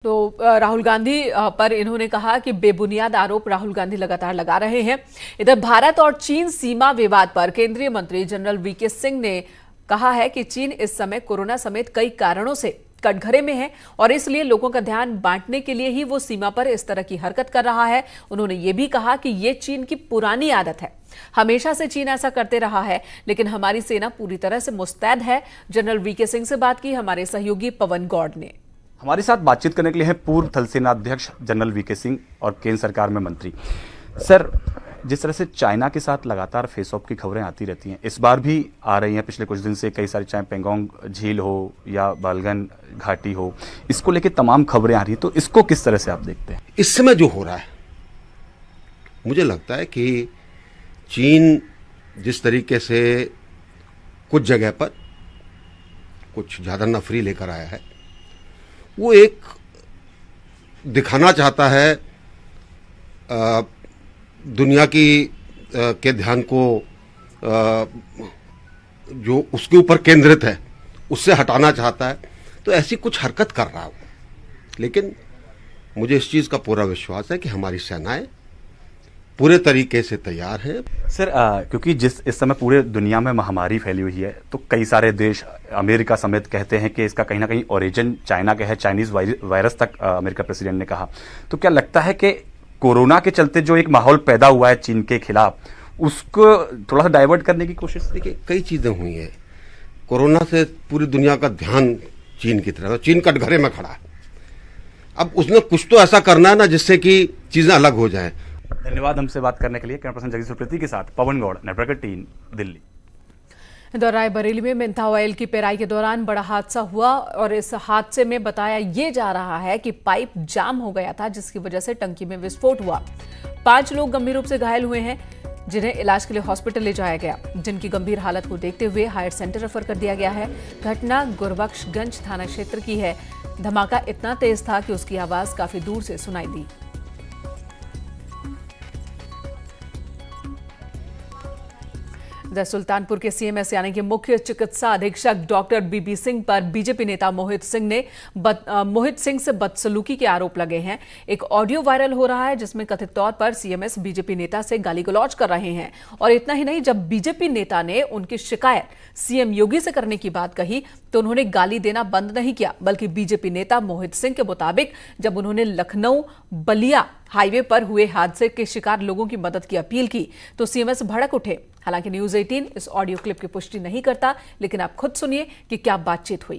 तो राहुल गांधी पर इन्होंने कहा कि बेबुनियाद आरोप राहुल गांधी लगातार लगा रहे हैं। इधर भारत और चीन सीमा विवाद पर केंद्रीय मंत्री जनरल वीके सिंह ने कहा है कि चीन इस समय कोरोना समेत कई कारणों से कटघरे में है और इसलिए लोगों का ध्यान बांटने के लिए ही वो सीमा पर इस तरह की हरकत कर रहा है। उन्होंने ये भी कहा कि ये चीन की पुरानी आदत है, हमेशा से चीन ऐसा करते रहा है, लेकिन हमारी सेना पूरी तरह से मुस्तैद है। जनरल वीके सिंह से बात की हमारे सहयोगी पवन गौड़ ने। हमारे साथ बातचीत करने के लिए हैं पूर्व थल सेना अध्यक्ष जनरल वीके सिंह और केंद्र सरकार में मंत्री। सर, जिस तरह से चाइना के साथ लगातार फेस ऑफ की खबरें आती रहती हैं, इस बार भी आ रही हैं पिछले कुछ दिन से कई सारी, चाहे पेंगोंग झील हो या बालगन घाटी हो, इसको लेके तमाम खबरें आ रही हैं, तो इसको किस तरह से आप देखते हैं? इस समय जो हो रहा है, मुझे लगता है कि चीन जिस तरीके से कुछ जगह पर कुछ ज्यादा नफरी लेकर आया है, वो एक दिखाना चाहता है दुनिया की के ध्यान को जो उसके ऊपर केंद्रित है उससे हटाना चाहता है, तो ऐसी कुछ हरकत कर रहा हूं। लेकिन मुझे इस चीज का पूरा विश्वास है कि हमारी सेनाएं पूरे तरीके से तैयार है। सर, क्योंकि इस समय पूरे दुनिया में महामारी फैली हुई है, तो कई सारे देश, अमेरिका समेत, कहते हैं कि इसका कहीं ना कहीं ओरिजिन चाइना का है, चाइनीज वायरस तक अमेरिका प्रेसिडेंट ने कहा। तो क्या लगता है कि कोरोना के चलते जो एक माहौल पैदा हुआ है चीन के खिलाफ, उसको थोड़ा सा डाइवर्ट करने की कोशिश? देखिए, कई चीजें हुई है। कोरोना से पूरी दुनिया का ध्यान चीन की तरफ, चीन कटघरे में खड़ा है। अब उसने कुछ तो ऐसा करना है ना जिससे कि चीजें अलग हो जाए। धन्यवाद हमसे बात करने के लिए। कैमरा पर्सन जगदीश सुप्रीति के साथ पवन गौड़, नेटवर्क 3, दिल्ली। इधर रायबरेली में मेंथा ऑयल की पेराई के दौरान बड़ा हादसा हुआ और इस हादसे में बताया ये जा रहा है कि पाइप जाम हो गया था, जिसकी वजह से टंकी में विस्फोट हुआ। 5 लोग गंभीर रूप से घायल हुए हैं, जिन्हें इलाज के लिए हॉस्पिटल ले जाया गया, जिनकी गंभीर हालत को देखते हुए हायर सेंटर रेफर कर दिया गया है। घटना गुरबख्शगंज थाना क्षेत्र की है। धमाका इतना तेज था कि उसकी आवाज काफी दूर से सुनाई दी। सुल्तानपुर के सीएमएस यानी कि मुख्य चिकित्सा अधीक्षक डॉक्टर बीबी सिंह पर बीजेपी नेता मोहित सिंह से बदसलूकी के आरोप लगे हैं। एक ऑडियो वायरल हो रहा है जिसमें कथित तौर पर सीएमएस बीजेपी नेता से गाली गलौज कर रहे हैं। और इतना ही नहीं, जब बीजेपी नेता ने उनकी शिकायत सीएम योगी से करने की बात कही तो उन्होंने गाली देना बंद नहीं किया, बल्कि बीजेपी नेता मोहित सिंह के मुताबिक जब उन्होंने लखनऊ बलिया हाईवे पर हुए हादसे के शिकार लोगों की मदद की अपील की तो सीएमएस भड़क उठे। हालांकि न्यूज 18 इस ऑडियो क्लिप की पुष्टि नहीं करता, लेकिन आप खुद सुनिए कि क्या बातचीत हुई।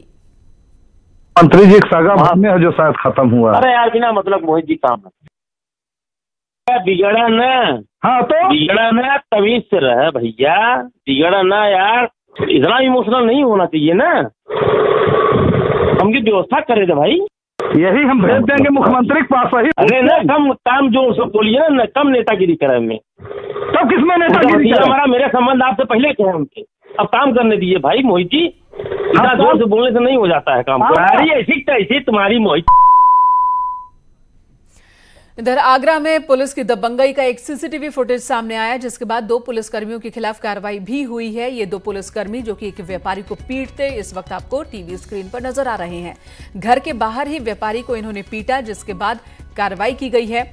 मंत्री जी एक सागा में है जो शायद खत्म हुआ। अरे यार, बिना मतलब मोहित जी काम है, बिगड़ा ना। हाँ, तो बिगड़ा ना, तमीज से रहे भैया, बिगड़ा ना यार, इतना इमोशनल नहीं होना चाहिए ना। हमकी व्यवस्था करे थे भाई, यही हम भेज देंगे मुख्यमंत्री के पास। ही अरे ना, कम काम जो सब बोलिए ना, कम नेतागिरी करे में। तब किसमें नेतागिरी? हमारा मेरे संबंध आपसे पहले थे उनके, अब काम करने दीजिए भाई मोहित जी। इतना जोर से बोलने से नहीं हो जाता है काम। ऐसी तुम्हारी मोहित। इधर आगरा में पुलिस की दबंगई का एक सीसीटीवी फुटेज सामने आया, जिसके बाद 2 पुलिसकर्मियों के खिलाफ कार्रवाई भी हुई है। ये 2 पुलिसकर्मी जो कि एक व्यापारी को पीटते इस वक्त आपको टीवी स्क्रीन पर नजर आ रहे हैं। घर के बाहर ही व्यापारी को इन्होंने पीटा, जिसके बाद कार्रवाई की गई है।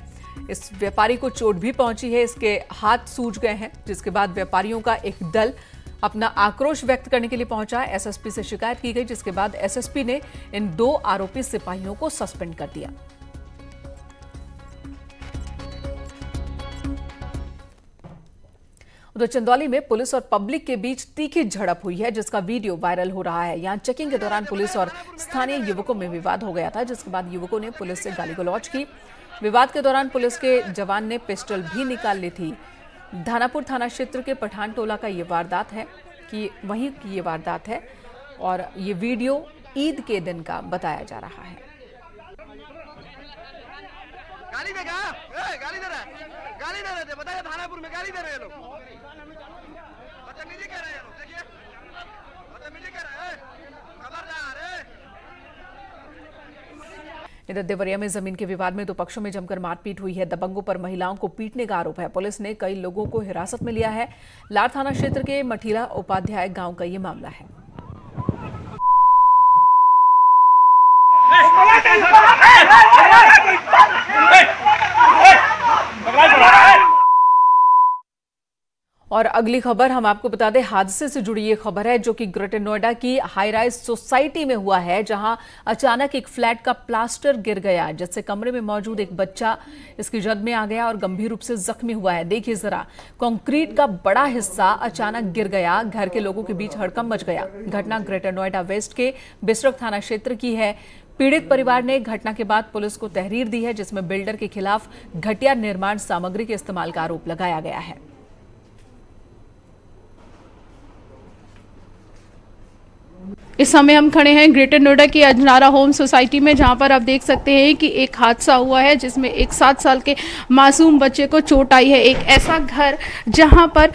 इस व्यापारी को चोट भी पहुंची है, इसके हाथ सूज गए हैं, जिसके बाद व्यापारियों का एक दल अपना आक्रोश व्यक्त करने के लिए पहुंचा। एसएसपी से शिकायत की गई, जिसके बाद एसएसपी ने इन 2 आरोपी सिपाहियों को सस्पेंड कर दिया। उधर चंदौली में पुलिस और पब्लिक के बीच तीखी झड़प हुई है, जिसका वीडियो वायरल हो रहा है। यहां चेकिंग के दौरान पुलिस और स्थानीय युवकों में विवाद हो गया था, जिसके बाद युवकों ने पुलिस से गाली गलौज की। विवाद के दौरान पुलिस के जवान ने पिस्टल भी निकाल ली थी। धानापुर थाना क्षेत्र के पठान टोला का ये वारदात है और ये वीडियो ईद के दिन का बताया जा रहा है। गाली देगा, गाली दे रहे थे, बताइए थानापुर में गाली दे रहे हैं लोग, बदतमीजी कर रहे हैं लोग, देखिए बदतमीजी कर रहे हैं, खबरदार है। इधर देवरिया में जमीन के विवाद में 2 पक्षों में जमकर मारपीट हुई है। दबंगों पर महिलाओं को पीटने का आरोप है। पुलिस ने कई लोगों को हिरासत में लिया है। लार थाना क्षेत्र के मठीला उपाध्याय गांव का ये मामला है। और अगली खबर हम आपको बता दें, हादसे से जुड़ी ये खबर है जो कि ग्रेटर नोएडा की हाई राइज सोसाइटी में हुआ है, जहां अचानक एक फ्लैट का प्लास्टर गिर गया, जिससे कमरे में मौजूद एक बच्चा इसकी जद में आ गया और गंभीर रूप से जख्मी हुआ है। देखिए जरा, कंक्रीट का बड़ा हिस्सा अचानक गिर गया, घर के लोगों के बीच हड़कंप मच गया। घटना ग्रेटर नोएडा वेस्ट के बिसरख थाना क्षेत्र की है। पीड़ित परिवार ने घटना के बाद पुलिस को तहरीर दी है, जिसमें बिल्डर के खिलाफ घटिया निर्माण सामग्री के इस्तेमाल का आरोप लगाया गया है। इस समय हम खड़े हैं ग्रेटर नोएडा की अजनारा होम सोसाइटी में, जहां पर आप देख सकते हैं कि एक हादसा हुआ है जिसमें एक 7 साल के मासूम बच्चे को चोट आई है। एक ऐसा घर जहां पर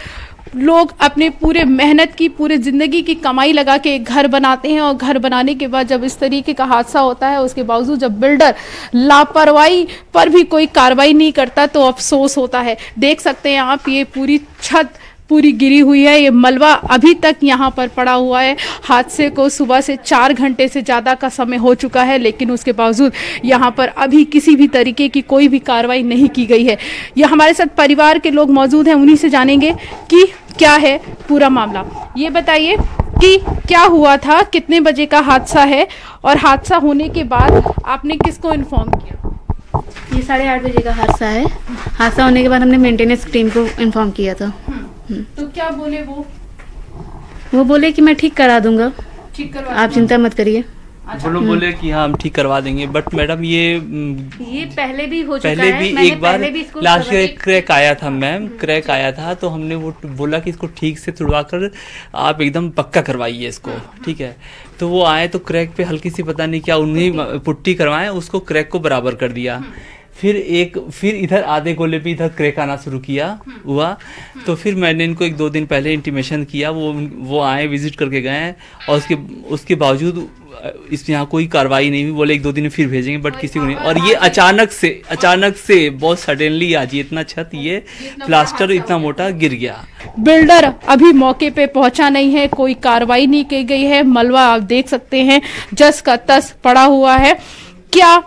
लोग अपने पूरे मेहनत की, पूरे ज़िंदगी की कमाई लगा के एक घर बनाते हैं और घर बनाने के बाद जब इस तरीके का हादसा होता है, उसके बावजूद जब बिल्डर लापरवाही पर भी कोई कार्रवाई नहीं करता तो अफसोस होता है। देख सकते हैं आप, ये पूरी छत पूरी गिरी हुई है, ये मलबा अभी तक यहाँ पर पड़ा हुआ है। हादसे को सुबह से 4 घंटे से ज़्यादा का समय हो चुका है, लेकिन उसके बावजूद यहाँ पर अभी किसी भी तरीके की कोई भी कार्रवाई नहीं की गई है। यह हमारे साथ परिवार के लोग मौजूद हैं, उन्हीं से जानेंगे कि क्या है पूरा मामला। ये बताइए कि क्या हुआ था, कितने बजे का हादसा है और हादसा होने के बाद आपने किसको इन्फॉर्म किया? ये 8:30 बजे का हादसा है। हादसा होने के बाद हमने मेंटेनेंस टीम को इन्फॉर्म किया था। तो क्या बोले वो बोले कि मैं ठीक करा दूंगा, ठीक करवा, आप चिंता मत करिए। वो लोग बोले कि हाँ हम ठीक करवा देंगे, बट मैडम ये पहले भी हो चुका है। पहले भी एक बार लास्ट ईयर क्रैक आया था मैम, क्रैक आया था तो हमने वो बोला कि इसको ठीक से तुड़वा कर आप एकदम पक्का करवाइए इसको, ठीक है। तो वो आए तो क्रैक पे हल्की सी पता नहीं क्या उन्हें पुट्टी करवाएं, उसको क्रैक को बराबर कर दिया। फिर इधर आधे गोले पे इधर क्रैक आना शुरू हुआ। तो फिर मैंने इनको 1-2 दिन पहले इंटीमेशन किया, वो आए, विजिट करके गए और उसके बावजूद इस यहाँ कोई कार्रवाई नहीं हुई। बोले 1-2 दिन में फिर भेजेंगे, बट किसी को नहीं। और ये अचानक से बहुत सडनली आज इतना छत, ये प्लास्टर इतना मोटा गिर गया। बिल्डर अभी मौके पे पहुंचा नहीं है, कोई कार्रवाई नहीं की गई है। मलबा आप देख सकते हैं जस का तस पड़ा हुआ है। क्या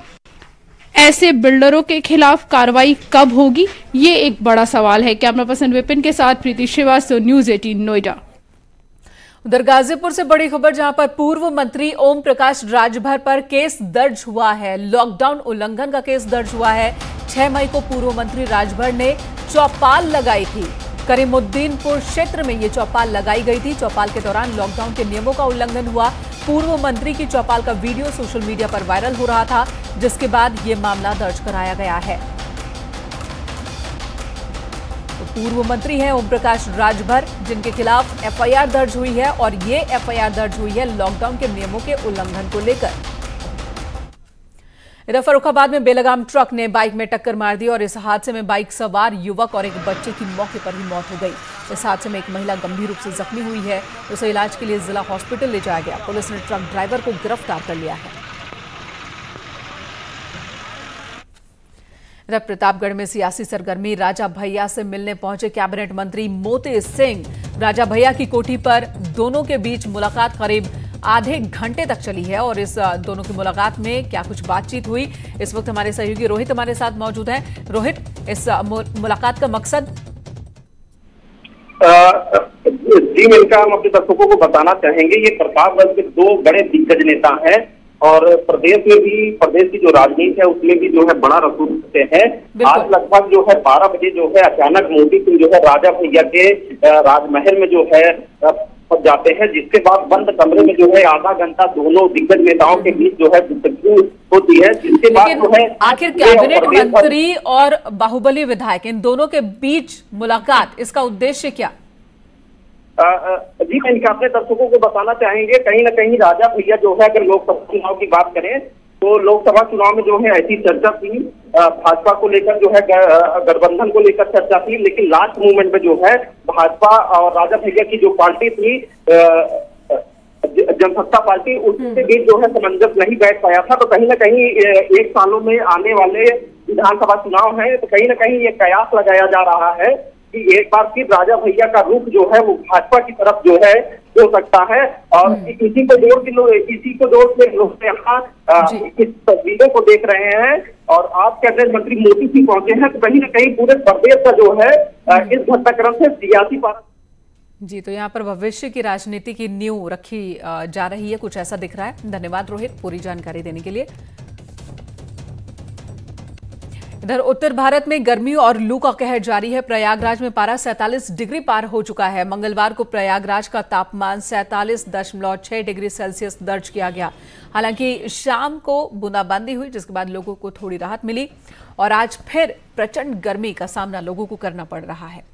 ऐसे बिल्डरों के खिलाफ कार्रवाई कब होगी, ये एक बड़ा सवाल है। कैमरा पर्सन विपिन के साथ प्रीति श्रीवास्तव, न्यूज़ 18 नोएडा। उधर गाजीपुर से बड़ी खबर, जहां पर पूर्व मंत्री ओम प्रकाश राजभर पर केस दर्ज हुआ है। लॉकडाउन उल्लंघन का केस दर्ज हुआ है। 6 मई को पूर्व मंत्री राजभर ने चौपाल लगाई थी। करीमुद्दीनपुर क्षेत्र में ये चौपाल लगाई गई थी। चौपाल के दौरान लॉकडाउन के नियमों का उल्लंघन हुआ। पूर्व मंत्री की चौपाल का वीडियो सोशल मीडिया पर वायरल हो रहा था, जिसके बाद ये मामला दर्ज कराया गया है। तो पूर्व मंत्री हैं ओम प्रकाश राजभर, जिनके खिलाफ एफआईआर दर्ज हुई है और ये एफआईआर दर्ज हुई है लॉकडाउन के नियमों के उल्लंघन को लेकर। इधर फर्रुखाबाद में बेलगाम ट्रक ने बाइक में टक्कर मार दी और इस हादसे में बाइक सवार युवक और एक बच्चे की मौके पर ही मौत हो गई। इस हादसे में एक महिला गंभीर रूप से जख्मी हुई है, उसे इलाज के लिए जिला हॉस्पिटल ले जाया गया। पुलिस ने ट्रक ड्राइवर को गिरफ्तार कर लिया है। इधर प्रतापगढ़ में सियासी सरगर्मी, राजा भैया से मिलने पहुंचे कैबिनेट मंत्री मोती सिंह। राजा भैया की कोठी पर दोनों के बीच मुलाकात करीब आधे घंटे तक चली है और इस दोनों की मुलाकात में क्या कुछ बातचीत हुई, इस वक्त हमारे सहयोगी रोहित हमारे साथ मौजूद हैं। रोहित, इस मुलाकात का मकसद? जी मिलकर हम अपने दर्शकों को बताना चाहेंगे, ये प्रतापगढ़ के 2 बड़े दिग्गज नेता हैं और प्रदेश की जो राजनीति है उसमें भी जो है बड़ा रसूख होते हैं। आज लगभग जो है 12 बजे जो है अचानक मोदी सिंह जो है राजा भैया के राजमहल में जो है पहुंच जाते हैं, जिसके बाद बंद कमरे में जो है आधा घंटा दोनों दिग्गज नेताओं के बीच जो है गुफ्तगू होती है, जिसके बाद जो है आखिर कैबिनेट मंत्री और बाहुबली विधायक, इन दोनों के बीच मुलाकात, इसका उद्देश्य क्या? जी, मैं अपने दर्शकों को बताना चाहेंगे, कहीं ना कहीं राजा भैया जो है, अगर लोकसभा चुनाव की बात करें तो लोकसभा चुनाव में जो है ऐसी चर्चा थी, भाजपा को लेकर जो है गठबंधन को लेकर चर्चा थी, लेकिन लास्ट मूवमेंट में जो है भाजपा और राजा भैया की जो पार्टी थी जनसत्ता पार्टी, उसके बीच जो है सामंजस्य नहीं बैठ पाया था। तो कहीं ना कहीं 1 सालों में आने वाले विधानसभा चुनाव है, तो कहीं ना कहीं ये कयास लगाया जा रहा है कि एक बार फिर राजा भैया का रुख जो है वो भाजपा की तरफ जो है हो सकता है। और इसी को जोड़ के लोग यहाँ इस तस्वीरों को देख रहे हैं। और आज कैबिनेट मंत्री मोती सिंह पहुंचे हैं, तो कहीं ना कहीं पूरे प्रदेश का जो है इस घटनाक्रम से सियासी पारा। जी, तो यहाँ पर भविष्य की राजनीति की नींव रखी जा रही है, कुछ ऐसा दिख रहा है। धन्यवाद रोहित पूरी जानकारी देने के लिए। इधर उत्तर भारत में गर्मी और लू का कहर जारी है। प्रयागराज में पारा 47 डिग्री पार हो चुका है। मंगलवार को प्रयागराज का तापमान 47.6 डिग्री सेल्सियस दर्ज किया गया। हालांकि शाम को बूंदाबांदी हुई, जिसके बाद लोगों को थोड़ी राहत मिली और आज फिर प्रचंड गर्मी का सामना लोगों को करना पड़ रहा है।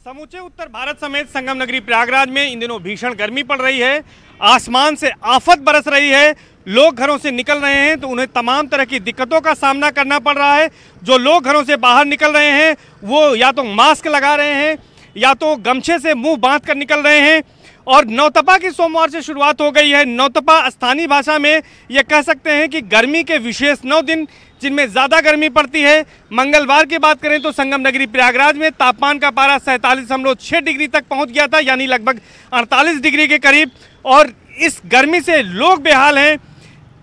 समूचे उत्तर भारत समेत संगम नगरी प्रयागराज में इन दिनों भीषण गर्मी पड़ रही है। आसमान से आफत बरस रही है। लोग घरों से निकल रहे हैं तो उन्हें तमाम तरह की दिक्कतों का सामना करना पड़ रहा है। जो लोग घरों से बाहर निकल रहे हैं वो या तो मास्क लगा रहे हैं या तो गमछे से मुंह बांध कर निकल रहे हैं। और नौतपा की सोमवार से शुरुआत हो गई है। नौतपा स्थानीय भाषा में ये कह सकते हैं कि गर्मी के विशेष 9 दिन जिनमें ज़्यादा गर्मी पड़ती है। मंगलवार की बात करें तो संगम नगरी प्रयागराज में तापमान का पारा 47.6 डिग्री तक पहुंच गया था, यानी लगभग 48 डिग्री के करीब। और इस गर्मी से लोग बेहाल हैं,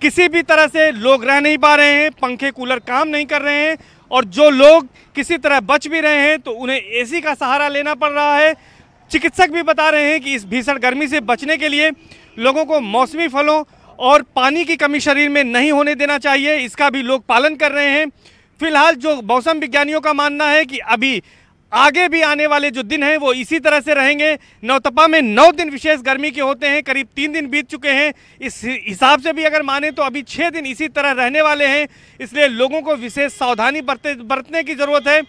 किसी भी तरह से लोग रह नहीं पा रहे हैं, पंखे कूलर काम नहीं कर रहे हैं। और जो लोग किसी तरह बच भी रहे हैं तो उन्हें एसी का सहारा लेना पड़ रहा है। चिकित्सक भी बता रहे हैं कि इस भीषण गर्मी से बचने के लिए लोगों को मौसमी फलों और पानी की कमी शरीर में नहीं होने देना चाहिए, इसका भी लोग पालन कर रहे हैं। फिलहाल जो मौसम विज्ञानियों का मानना है कि अभी आगे भी आने वाले जो दिन हैं वो इसी तरह से रहेंगे। नौतपा में 9 दिन विशेष गर्मी के होते हैं, करीब 3 दिन बीत चुके हैं। इस हिसाब से भी अगर माने तो अभी 6 दिन इसी तरह रहने वाले हैं। इसलिए लोगों को विशेष सावधानी बरतने की ज़रूरत है,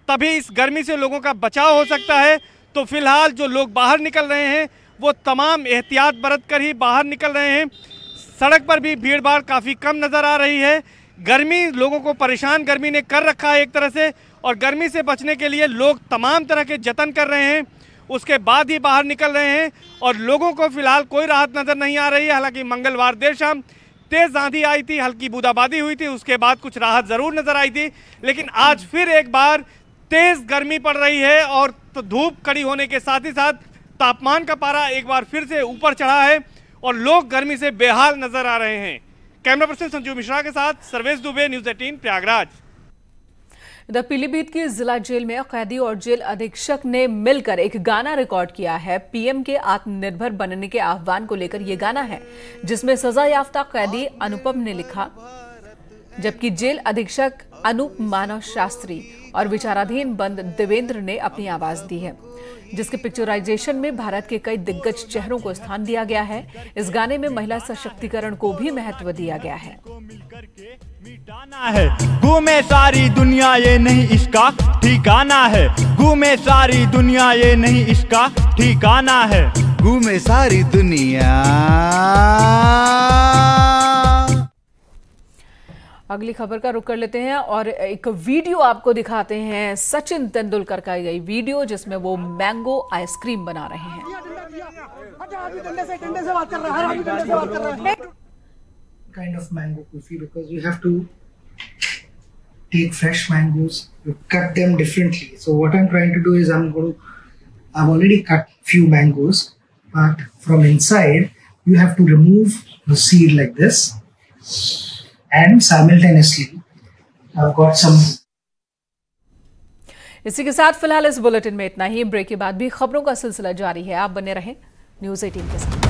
तभी इस गर्मी से लोगों का बचाव हो सकता है। तो फिलहाल जो लोग बाहर निकल रहे हैं वो तमाम एहतियात बरत कर ही बाहर निकल रहे हैं। सड़क पर भी भीड़ भाड़ काफ़ी कम नज़र आ रही है। गर्मी लोगों को परेशान गर्मी ने कर रखा है एक तरह से, और गर्मी से बचने के लिए लोग तमाम तरह के जतन कर रहे हैं, उसके बाद ही बाहर निकल रहे हैं। और लोगों को फिलहाल कोई राहत नज़र नहीं आ रही है। हालांकि मंगलवार देर शाम तेज़ आंधी आई थी, हल्की बूंदाबांदी हुई थी, उसके बाद कुछ राहत ज़रूर नज़र आई थी। लेकिन आज फिर एक बार तेज़ गर्मी पड़ रही है और तो धूप कड़ी होने के साथ ही साथ तापमान का पारा एक बार फिर से ऊपर चढ़ा है और लोग गर्मी से बेहाल नजर आ रहे हैं। कैमरा पर्सन संजू मिश्रा के साथ सर्वेश दुबे, न्यूज़ 18 प्रयागराज। इधर पीलीभीत की जिला जेल में कैदी और जेल अधीक्षक ने मिलकर एक गाना रिकॉर्ड किया है। पीएम के आत्मनिर्भर बनने के आह्वान को लेकर यह गाना है, जिसमें सजा याफ्ता कैदी अनुपम ने लिखा, जबकि जेल अधीक्षक अनूप मानव शास्त्री और विचाराधीन बंद देवेंद्र ने अपनी आवाज दी है। जिसके पिक्चराइजेशन में भारत के कई दिग्गज चेहरों को स्थान दिया गया है। इस गाने में महिला सशक्तिकरण को भी महत्व दिया गया है। घूमे सारी दुनिया ये नहीं इसका ठिकाना है, घूमे सारी दुनिया ये नहीं इसका ठिकाना है, घूमे सारी दुनिया। अगली खबर का रुख कर लेते हैं और एक वीडियो आपको दिखाते हैं, सचिन तेंदुलकर का गई वीडियो जिसमें वो मैंगो आइसक्रीम बना रहे हैं। Kind of mango kulfi, because you have to take fresh mangoes, you cut them differently. So what I'm trying to do is I've already cut few mangoes, but from inside you have to remove the seed like this, and simultaneously I've got some. इसी के साथ फिलहाल इस bulletin में इतना ही। Break के बाद भी खबरों का सिलसिला जारी है, आप बने रहें न्यूज़ 18 के साथ।